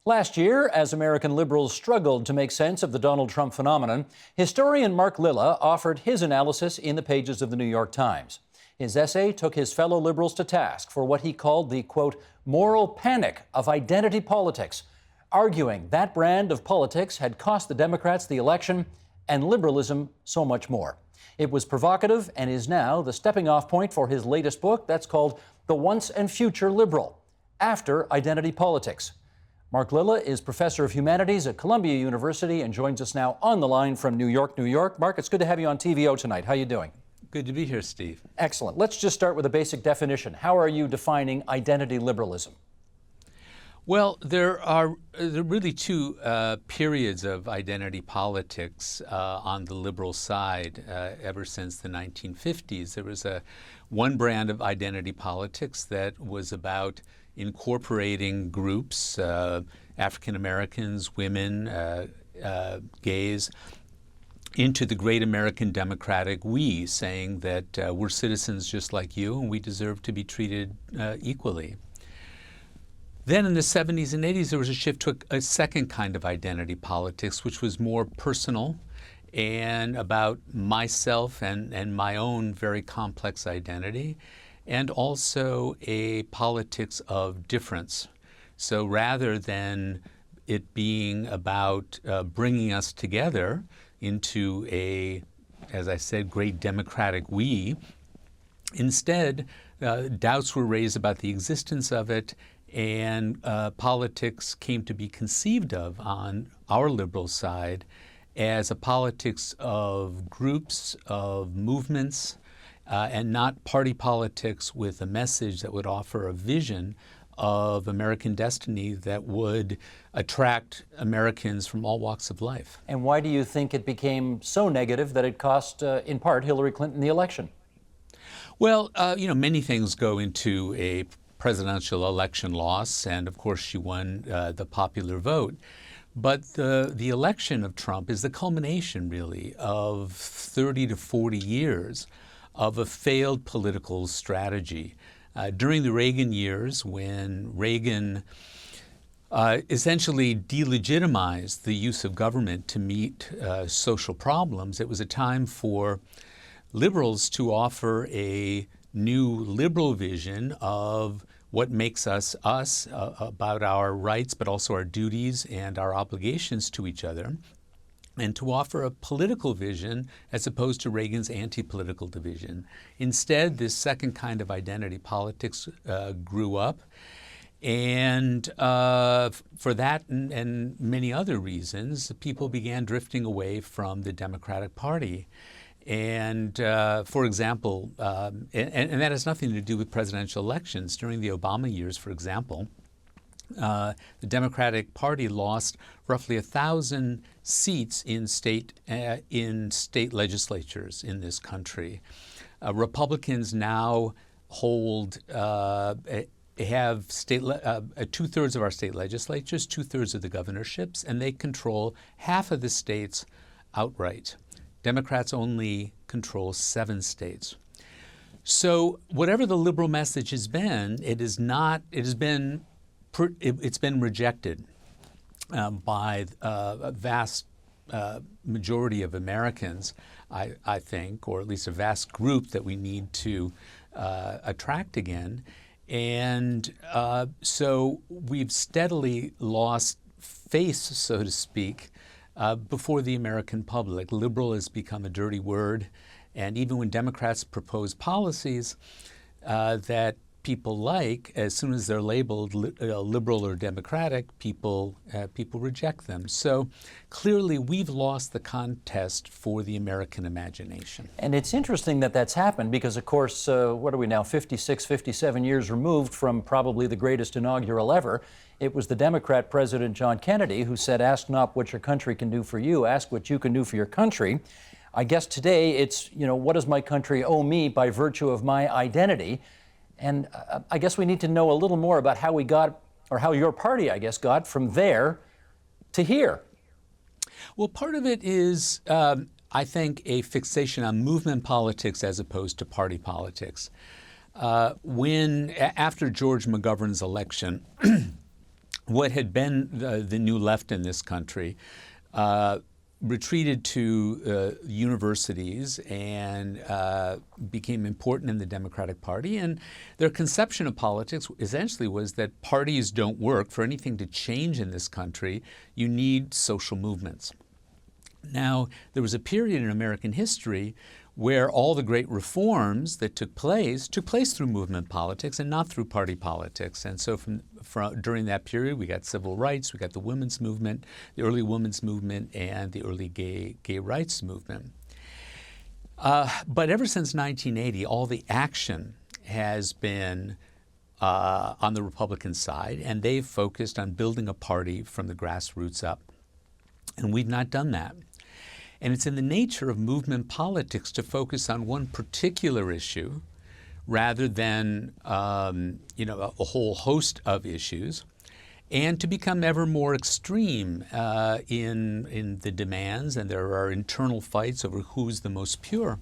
Last year, as American liberals struggled to make sense of the Donald Trump phenomenon, historian Mark Lilla offered his analysis in the pages of the New York Times. His essay took his fellow liberals to task for what he called the, quote, moral panic of identity politics, arguing that brand of politics had cost the Democrats the election and liberalism so much more. It was provocative and is now the stepping-off point for his latest book that's called The Once and Future Liberal, After Identity Politics. Mark Lilla is professor of humanities at Columbia University and joins us now on the line from New York, New York. Mark, it's good to have you on TVO tonight. How are you doing? Good to be here, Steve. Excellent. Let's just start with a basic definition. How are you defining identity liberalism? Well, there are really two periods of identity politics on the liberal side ever since the 1950s. There was one brand of identity politics that was about incorporating groups, African Americans, women, gays, into the great American democratic we, saying that we're citizens just like you and we deserve to be treated equally. Then in the 70s and 80s, there was a shift to a second kind of identity politics, which was more personal and about myself and my own very complex identity, and also a politics of difference. So rather than it being about bringing us together into a, as I said, great democratic we, instead doubts were raised about the existence of it, and politics came to be conceived of on our liberal side as a politics of groups, of movements, and not party politics with a message that would offer a vision of American destiny that would attract Americans from all walks of life. And why do you think it became so negative that it cost, in part, Hillary Clinton the election? Well, many things go into a presidential election loss, and of course she won the popular vote. But the election of Trump is the culmination, really, of 30 to 40 years of a failed political strategy. During the Reagan years, when Reagan essentially delegitimized the use of government to meet social problems, it was a time for liberals to offer a new liberal vision of what makes us us, about our rights, but also our duties and our obligations to each other, and to offer a political vision as opposed to Reagan's anti-political division. Instead, this second kind of identity politics grew up, and for that and many other reasons, people began drifting away from the Democratic Party. And for example, and that has nothing to do with presidential elections. During the Obama years, for example, the Democratic Party lost roughly 1,000 seats in state legislatures in this country. Republicans now hold have two-thirds of our state legislatures, two-thirds of the governorships, and they control half of the states outright. Democrats only control 7 states. So whatever the liberal message has been, it's been rejected by a vast majority of Americans, I think, or at least a vast group that we need to attract again. And so we've steadily lost face, so to speak, before the American public. Liberal has become a dirty word, and even when Democrats propose policies that people like, as soon as they're labeled liberal or democratic, people reject them. So clearly we've lost the contest for the American imagination. And it's interesting that that's happened because, of course, what are we now, 56, 57 years removed from probably the greatest inaugural ever. It was the Democrat President John Kennedy who said, ask not what your country can do for you, ask what you can do for your country. I guess today it's, what does my country owe me by virtue of my identity? And I guess we need to know a little more about how we got, or how your party, I guess, got from there to here. Well, part of it is, I think, a fixation on movement politics as opposed to party politics. After George McGovern's election, what had been the New Left in this country retreated to universities and became important in the Democratic Party. And their conception of politics essentially was that parties don't work. For anything to change in this country, you need social movements. Now, there was a period in American history where all the great reforms that took place through movement politics and not through party politics. And so during that period, we got civil rights, we got the women's movement, the early women's movement, and the early gay rights movement. But ever since 1980, all the action has been on the Republican side, and they've focused on building a party from the grassroots up. And we've not done that. And it's in the nature of movement politics to focus on one particular issue rather than a whole host of issues, and to become ever more extreme in the demands, and there are internal fights over who's the most pure.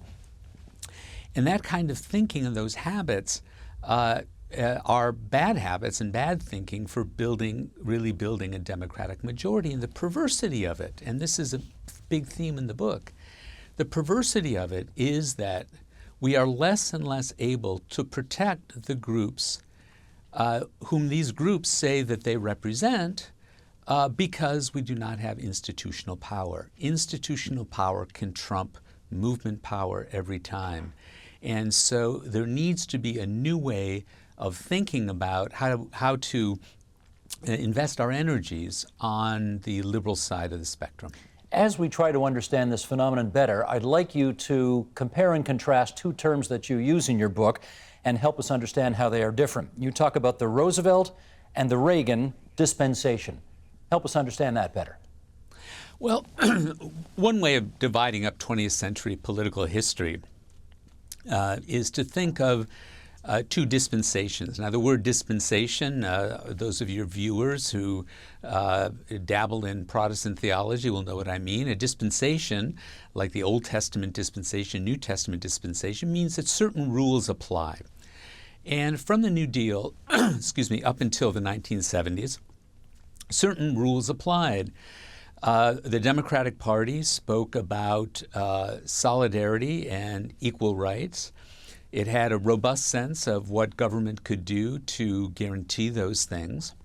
And that kind of thinking and those habits are bad habits and bad thinking for really building a Democratic majority. And the perversity of it, and this is a big theme in the book, the perversity of it is that we are less and less able to protect the groups whom these groups say that they represent because we do not have institutional power. Institutional power can trump movement power every time. And so there needs to be a new way of thinking about how to invest our energies on the liberal side of the spectrum. As we try to understand this phenomenon better, I'd like you to compare and contrast two terms that you use in your book and help us understand how they are different. You talk about the Roosevelt and the Reagan dispensation. Help us understand that better. Well, one way of dividing up 20th century political history is to think of two dispensations. Now, the word dispensation, those of your viewers who dabble in Protestant theology will know what I mean. A dispensation, like the Old Testament dispensation, New Testament dispensation, means that certain rules apply. And from the New Deal, up until the 1970s, certain rules applied. The Democratic Party spoke about solidarity and equal rights. It had a robust sense of what government could do to guarantee those things.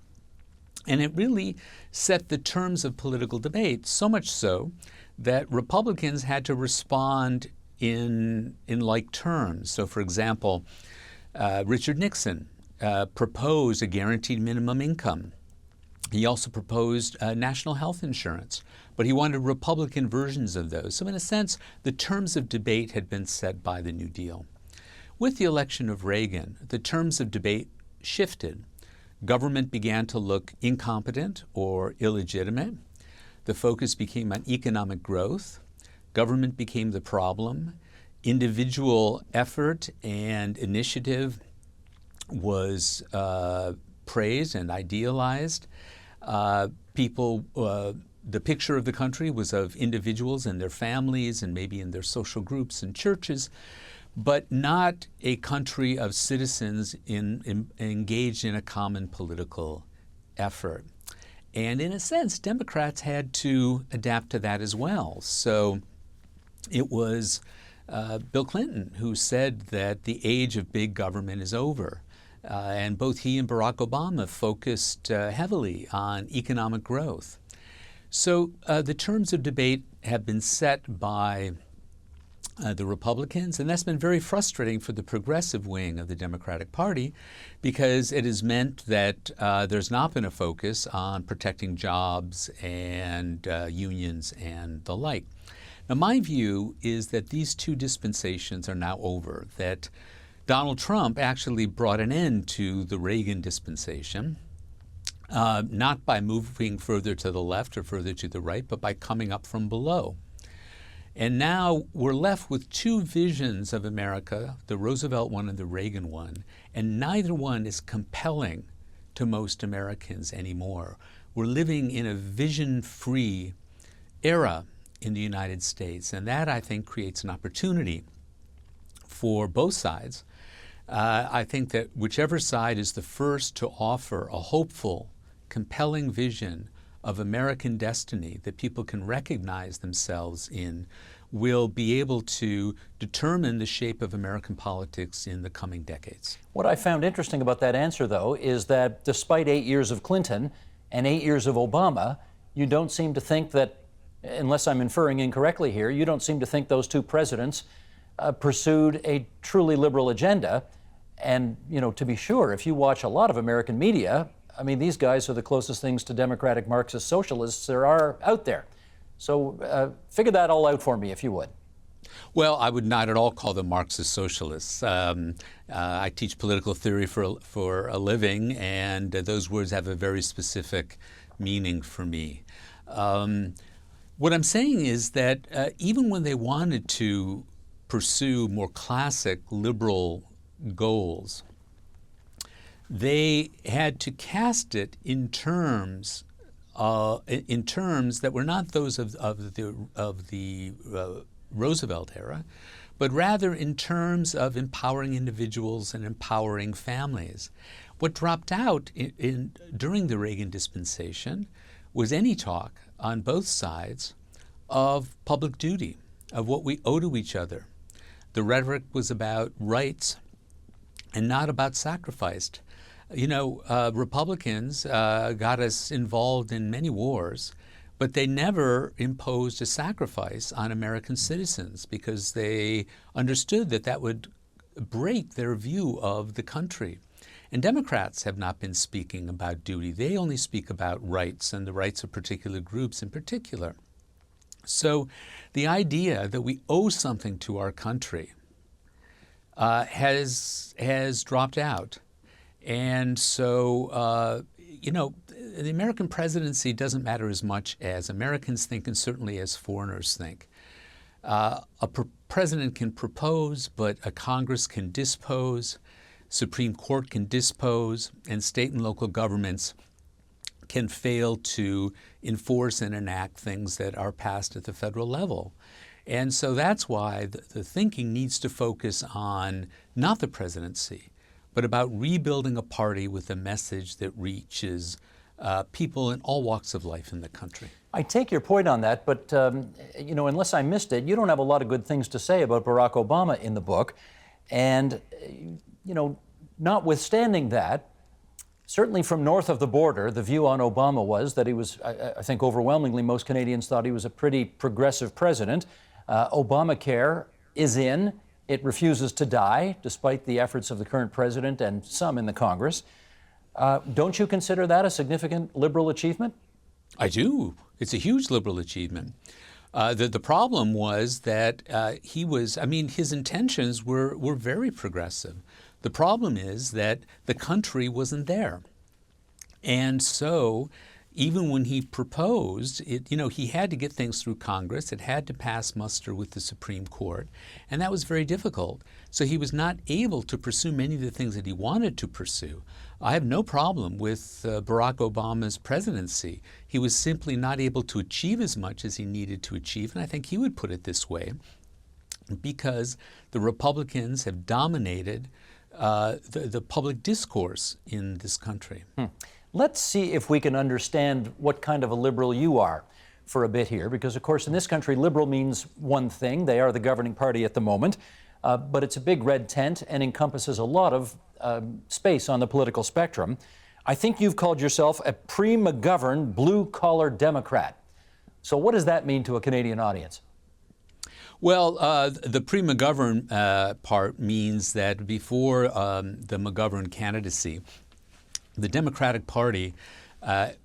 And it really set the terms of political debate, so much so that Republicans had to respond in like terms. So, for example, Richard Nixon proposed a guaranteed minimum income. He also proposed national health insurance, but he wanted Republican versions of those. So in a sense, the terms of debate had been set by the New Deal. With the election of Reagan, the terms of debate shifted. Government began to look incompetent or illegitimate. The focus became on economic growth. Government became the problem. Individual effort and initiative was praised and idealized. The picture of the country was of individuals and their families and maybe in their social groups and churches, but not a country of citizens engaged in a common political effort. And in a sense, Democrats had to adapt to that as well. So it was Bill Clinton who said that the age of big government is over. And both he and Barack Obama focused heavily on economic growth. So the terms of debate have been set by the Republicans, and that's been very frustrating for the progressive wing of the Democratic Party because it has meant that there's not been a focus on protecting jobs and unions and the like. Now, my view is that these two dispensations are now over, that Donald Trump actually brought an end to the Reagan dispensation, not by moving further to the left or further to the right, but by coming up from below. And now we're left with two visions of America, the Roosevelt one and the Reagan one, and neither one is compelling to most Americans anymore. We're living in a vision-free era in the United States, and that, I think, creates an opportunity for both sides. I think that whichever side is the first to offer a hopeful compelling vision of American destiny that people can recognize themselves in will be able to determine the shape of American politics in the coming decades. What I found interesting about that answer, though, is that despite 8 years of Clinton and 8 years of Obama, you don't seem to think that, unless I'm inferring incorrectly here, you don't seem to think those two presidents pursued a truly liberal agenda. And, you know, to be sure, if you watch a lot of American media, I mean, these guys are the closest things to democratic Marxist socialists there are out there. So figure that all out for me, if you would. Well, I would not at all call them Marxist socialists. I teach political theory for a living, and those words have a very specific meaning for me. What I'm saying is that even when they wanted to pursue more classic liberal goals, they had to cast it in terms that were not those of the Roosevelt era, but rather in terms of empowering individuals and empowering families. What dropped out during the Reagan dispensation was any talk on both sides of public duty, of what we owe to each other. The rhetoric was about rights and not about sacrifice. You know, Republicans got us involved in many wars, but they never imposed a sacrifice on American citizens because they understood that that would break their view of the country. And Democrats have not been speaking about duty. They only speak about rights and the rights of particular groups in particular. So the idea that we owe something to our country has dropped out. And so, you know, the American presidency doesn't matter as much as Americans think and certainly as foreigners think. President can propose, but a Congress can dispose, Supreme Court can dispose, and state and local governments can fail to enforce and enact things that are passed at the federal level. And so that's why the thinking needs to focus on not the presidency, but about rebuilding a party with a message that reaches people in all walks of life in the country. I take your point on that, but you know, unless I missed it, you don't have a lot of good things to say about Barack Obama in the book. And you know, notwithstanding that, certainly from north of the border, the view on Obama was that he was, I think overwhelmingly most Canadians thought he was a pretty progressive president. Obamacare is in. It refuses to die, despite the efforts of the current president and some in the Congress. Don't you consider that a significant liberal achievement? I do. It's a huge liberal achievement. The problem was that his intentions were very progressive. The problem is that the country wasn't there. And so even when he proposed, he had to get things through Congress. It had to pass muster with the Supreme Court, and that was very difficult. So he was not able to pursue many of the things that he wanted to pursue. I have no problem with Barack Obama's presidency. He was simply not able to achieve as much as he needed to achieve, and I think he would put it this way, because the Republicans have dominated the public discourse in this country. Let's see if we can understand what kind of a liberal you are for a bit here, because of course in this country liberal means one thing. They are the governing party at the moment, but it's a big red tent and encompasses a lot of space on the political spectrum. I think you've called yourself a pre-McGovern blue-collar Democrat. So what does that mean to a Canadian audience? Well, the pre-McGovern part means that before the McGovern candidacy, the Democratic Party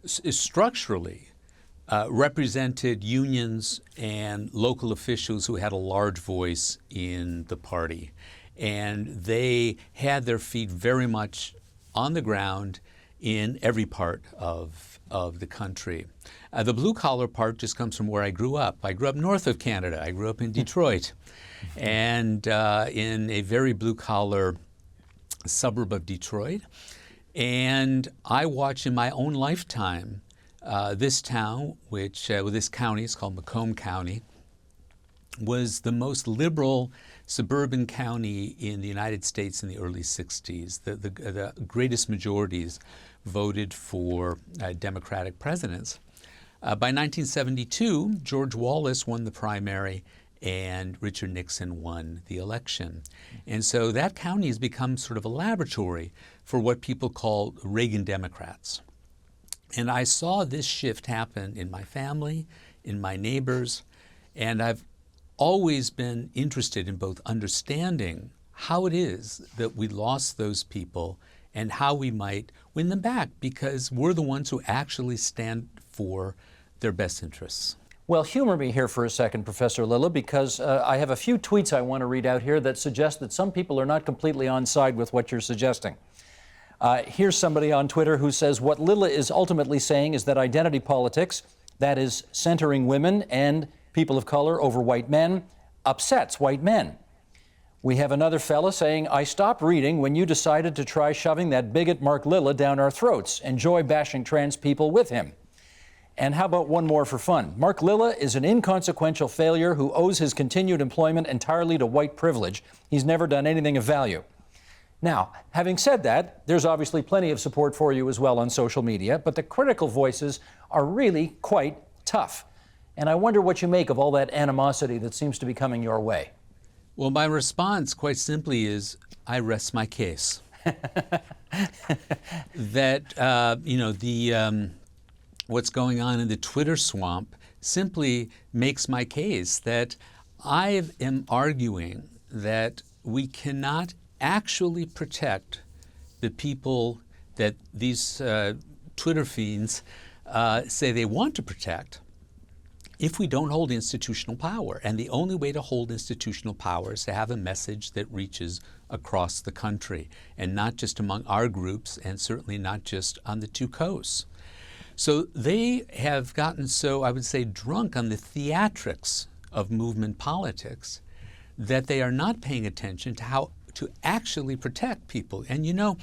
structurally represented unions and local officials who had a large voice in the party. And they had their feet very much on the ground in every part of the country. The blue-collar part just comes from where I grew up. I grew up north of Canada. I grew up in Detroit, and in a very blue-collar suburb of Detroit. And I watched in my own lifetime this town, this county, it's called Macomb County, was the most liberal suburban county in the United States in the early 60s. The greatest majorities voted for Democratic presidents. By 1972, George Wallace won the primary and Richard Nixon won the election. And so that county has become sort of a laboratory for what people call Reagan Democrats. And I saw this shift happen in my family, in my neighbors, and I've always been interested in both understanding how it is that we lost those people and how we might win them back, because we're the ones who actually stand for their best interests. Well, humor me here for a second, Professor Lilla, because I have a few tweets I want to read out here that suggest that some people are not completely on side with what you're suggesting. Here's somebody on Twitter who says what Lilla is ultimately saying is that identity politics, that is centering women and people of color over white men, upsets white men. We have another fella saying, I stopped reading when you decided to try shoving that bigot Mark Lilla down our throats. Enjoy bashing trans people with him. And how about one more for fun? Mark Lilla is an inconsequential failure who owes his continued employment entirely to white privilege. He's never done anything of value. Now, having said that, there's obviously plenty of support for you as well on social media, but the critical voices are really quite tough. And I wonder what you make of all that animosity that seems to be coming your way. Well, my response, quite simply, is I rest my case. That, what's going on in the Twitter swamp simply makes my case that I am arguing that we cannot actually protect the people that these Twitter fiends say they want to protect if we don't hold institutional power. And the only way to hold institutional power is to have a message that reaches across the country, and not just among our groups, and certainly not just on the two coasts. So they have gotten so, I would say, drunk on the theatrics of movement politics that they are not paying attention to how to actually protect people. And you know,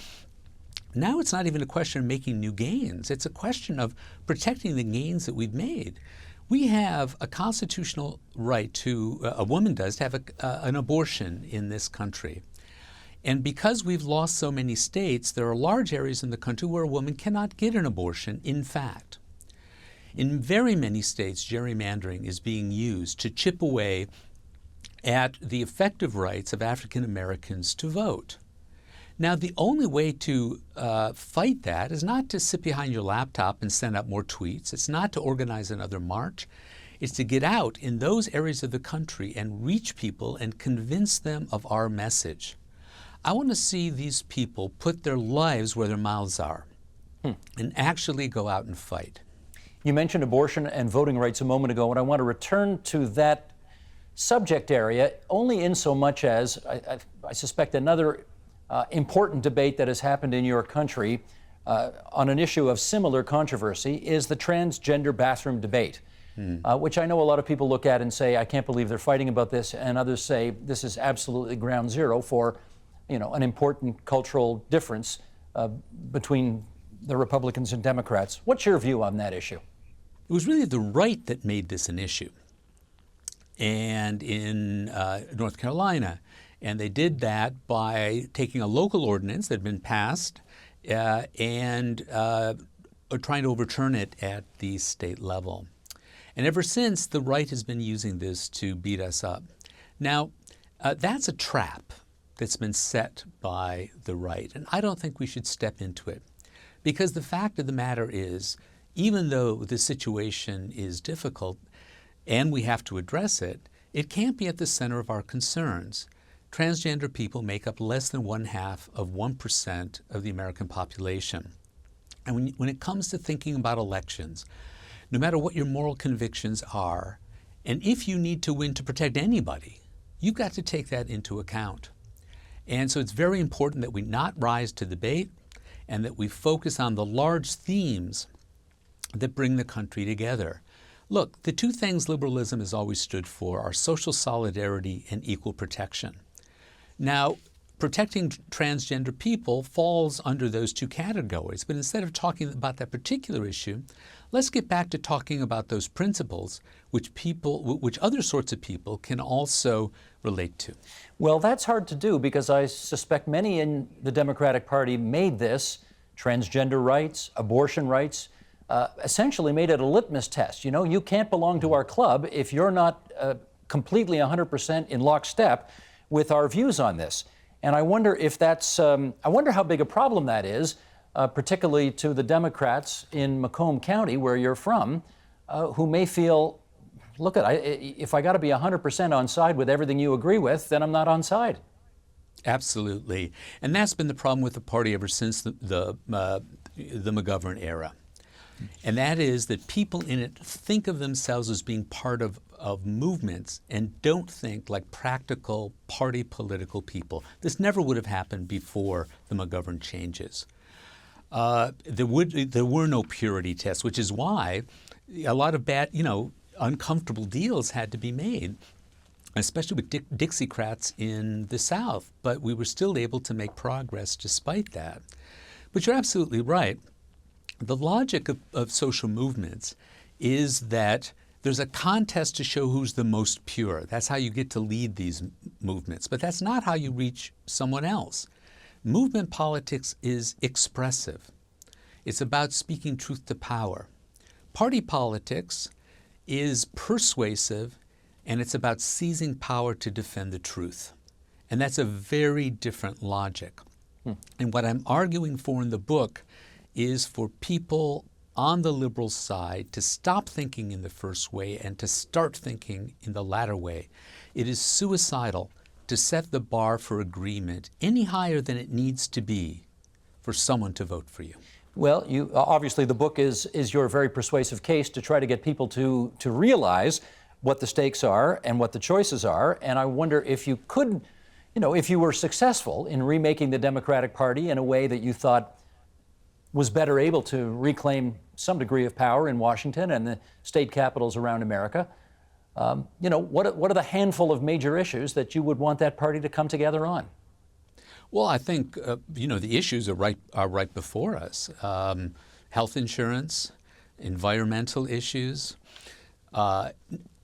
now it's not even a question of making new gains. It's a question of protecting the gains that we've made. We have a constitutional right to, a woman does, to have an abortion in this country. And because we've lost so many states, there are large areas in the country where a woman cannot get an abortion, in fact. In very many states, gerrymandering is being used to chip away at the effective rights of African Americans to vote. Now, the only way to fight that is not to sit behind your laptop and send out more tweets. It's not to organize another march. It's to get out in those areas of the country and reach people and convince them of our message. I want to see these people put their lives where their mouths are and actually go out and fight. You mentioned abortion and voting rights a moment ago, and I want to return to that subject area only in so much as I suspect another important debate that has happened in your country on an issue of similar controversy is the transgender bathroom debate, which I know a lot of people look at and say, I can't believe they're fighting about this, and others say this is absolutely ground zero for, you know, an important cultural difference between the Republicans and Democrats. What's your view on that issue? It was really the right that made this an issue. And in North Carolina, and they did that by taking a local ordinance that had been passed and trying to overturn it at the state level. And ever since, the right has been using this to beat us up. Now, that's a trap that's been set by the right, and I don't think we should step into it. Because the fact of the matter is, even though the situation is difficult and we have to address it, it can't be at the center of our concerns. Transgender people make up less than 0.5% of the American population. And when it comes to thinking about elections, no matter what your moral convictions are, and if you need to win to protect anybody, you've got to take that into account. And so it's very important that we not rise to debate and that we focus on the large themes that bring the country together. Look, the two things liberalism has always stood for are social solidarity and equal protection. Now, protecting transgender people falls under those two categories, but instead of talking about that particular issue, let's get back to talking about those principles which other sorts of people can also relate to. Well, that's hard to do because I suspect many in the Democratic Party made this transgender rights, abortion rights, essentially made it a litmus test. You know, you can't belong to our club if you're not completely 100% in lockstep with our views on this. And I wonder if that's, I wonder how big a problem that is, particularly to the Democrats in Macomb County, where you're from, who may feel, look, if I got to be 100% on side with everything you agree with, then I'm not on side. Absolutely. And that's been the problem with the party ever since the McGovern era. And that is that people in it think of themselves as being part of movements and don't think like practical party political people. This never would have happened before the McGovern changes. There were no purity tests, which is why a lot of bad, uncomfortable deals had to be made, especially with Dixiecrats in the South. But we were still able to make progress despite that. But you're absolutely right. The logic of social movements is that there's a contest to show who's the most pure. That's how you get to lead these movements. But that's not how you reach someone else. Movement politics is expressive. It's about speaking truth to power. Party politics is persuasive, and it's about seizing power to defend the truth. And that's a very different logic. And what I'm arguing for in the book is for people on the liberal side to stop thinking in the first way and to start thinking in the latter way. It is suicidal to set the bar for agreement any higher than it needs to be for someone to vote for you. Well, you obviously the book is your very persuasive case to try to get people to realize what the stakes are and what the choices are. And I wonder if you could, if you were successful in remaking the Democratic Party in a way that you thought was better able to reclaim some degree of power in Washington and the state capitals around America, what are the handful of major issues that you would want that party to come together on? Well, I think, the issues are right before us. Health insurance, environmental issues,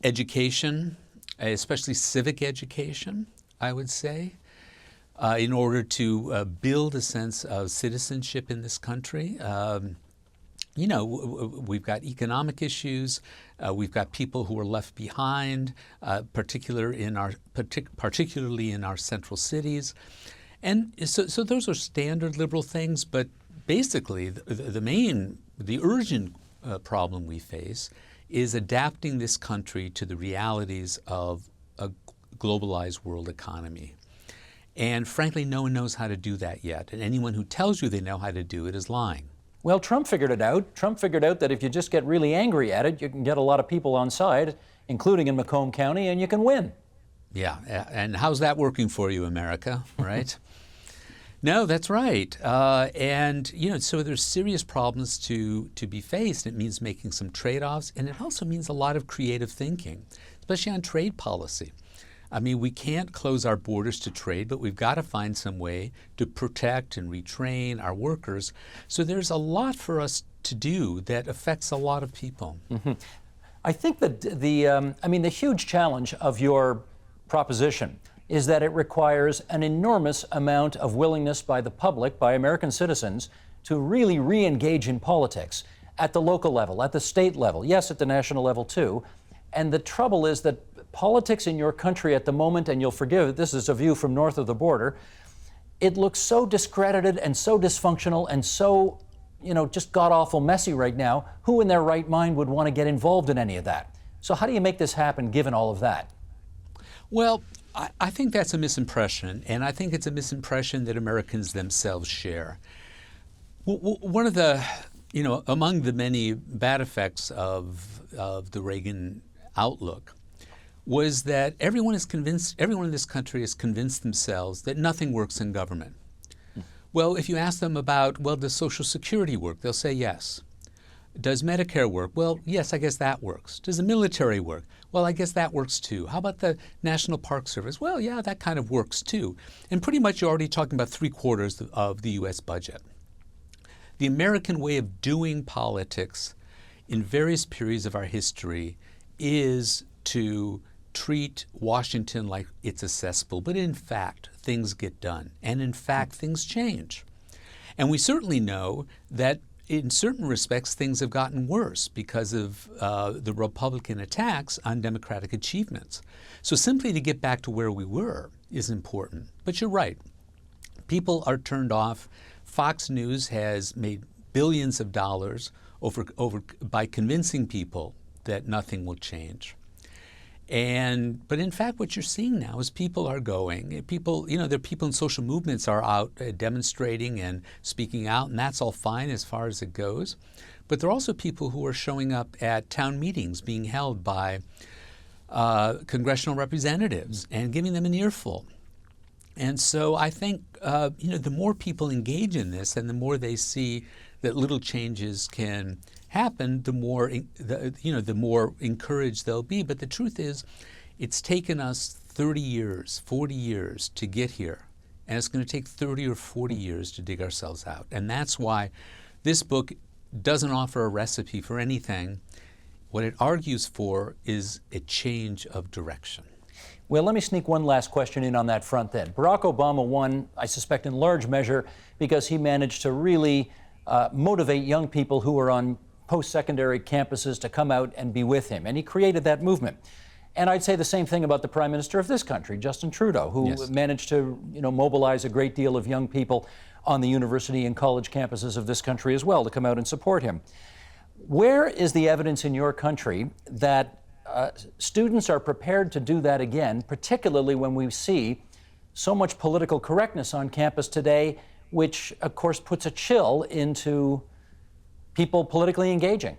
education, especially civic education, I would say, in order to build a sense of citizenship in this country. We've got economic issues. We've got people who are left behind, particularly in our central cities. And so those are standard liberal things, but basically the urgent problem we face is adapting this country to the realities of a globalized world economy. And frankly, no one knows how to do that yet. And anyone who tells you they know how to do it is lying. Well, Trump figured it out. Trump figured out that if you just get really angry at it, you can get a lot of people on side, including in Macomb County, and you can win. Yeah, and how's that working for you, America, right? No, that's right. So there's serious problems to be faced. It means making some trade-offs, and it also means a lot of creative thinking, especially on trade policy. I mean, we can't close our borders to trade, but we've got to find some way to protect and retrain our workers. So there's a lot for us to do that affects a lot of people. Mm-hmm. I think that the huge challenge of your proposition is that it requires an enormous amount of willingness by the public, by American citizens, to really re-engage in politics at the local level, at the state level, yes, at the national level too. And the trouble is that politics in your country at the moment, and you'll forgive, this is a view from north of the border, it looks so discredited and so dysfunctional and so, just god-awful messy right now. Who in their right mind would want to get involved in any of that? So how do you make this happen given all of that? Well, I think that's a misimpression, and I think it's a misimpression that Americans themselves share. One of the, among the many bad effects of the Reagan outlook was that everyone in this country is convinced themselves that nothing works in government. Well, if you ask them about, does Social Security work? They'll say yes. Does Medicare work? Well, yes, I guess that works. Does the military work? Well, I guess that works too. How about the National Park Service? Well, yeah, that kind of works too. And pretty much you're already talking about 3/4 of the U.S. budget. The American way of doing politics in various periods of our history is to treat Washington like it's a cesspool, but in fact, things get done. And in fact, things change. And we certainly know that in certain respects, things have gotten worse because of the Republican attacks on Democratic achievements. So simply to get back to where we were is important. But you're right. People are turned off. Fox News has made billions of dollars by convincing people that nothing will change. But in fact, what you're seeing now is people are going. People, there are people in social movements are out demonstrating and speaking out, and that's all fine as far as it goes. But there are also people who are showing up at town meetings being held by congressional representatives and giving them an earful. And so I think, the more people engage in this and the more they see that little changes can happen, the more encouraged they'll be. But the truth is, it's taken us 30 years, 40 years to get here. And it's going to take 30 or 40 years to dig ourselves out. And that's why this book doesn't offer a recipe for anything. What it argues for is a change of direction. Well, let me sneak one last question in on that front then. Barack Obama won, I suspect, in large measure because he managed to really motivate young people who were on post-secondary campuses to come out and be with him. And he created that movement. And I'd say the same thing about the Prime Minister of this country, Justin Trudeau, who Yes. managed to mobilize a great deal of young people on the university and college campuses of this country as well to come out and support him. Where is the evidence in your country that students are prepared to do that again, particularly when we see so much political correctness on campus today, which, of course, puts a chill into people politically engaging?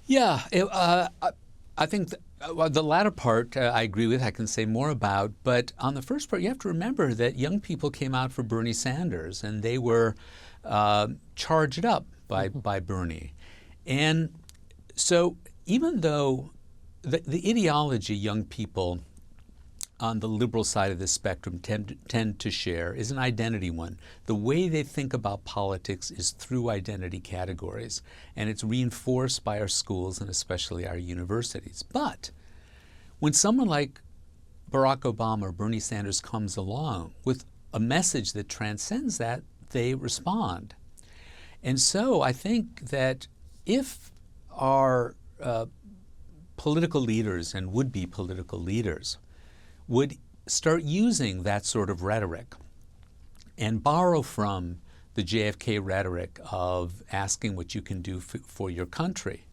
Yeah, I think the latter part I agree with, I can say more about. But on the first part, you have to remember that young people came out for Bernie Sanders, and they were charged up by Bernie. And so even though the ideology young people on the liberal side of the spectrum tend to share is an identity one. The way they think about politics is through identity categories, and it's reinforced by our schools and especially our universities. But when someone like Barack Obama or Bernie Sanders comes along with a message that transcends that, they respond. And so I think that if our political leaders and would-be political leaders would start using that sort of rhetoric and borrow from the JFK rhetoric of asking what you can do for your country,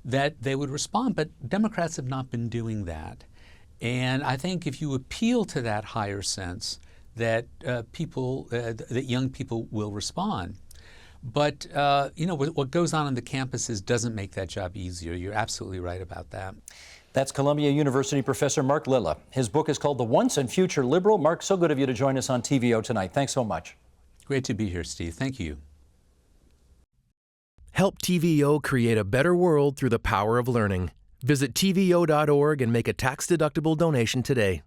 that they would respond. But Democrats have not been doing that. And I think if you appeal to that higher sense, that that young people will respond. But what goes on the campuses doesn't make that job easier. You're absolutely right about that. That's Columbia University professor Mark Lilla. His book is called The Once and Future Liberal. Mark, so good of you to join us on TVO tonight. Thanks so much. Great to be here, Steve. Thank you. Help TVO create a better world through the power of learning. Visit TVO.org and make a tax-deductible donation today.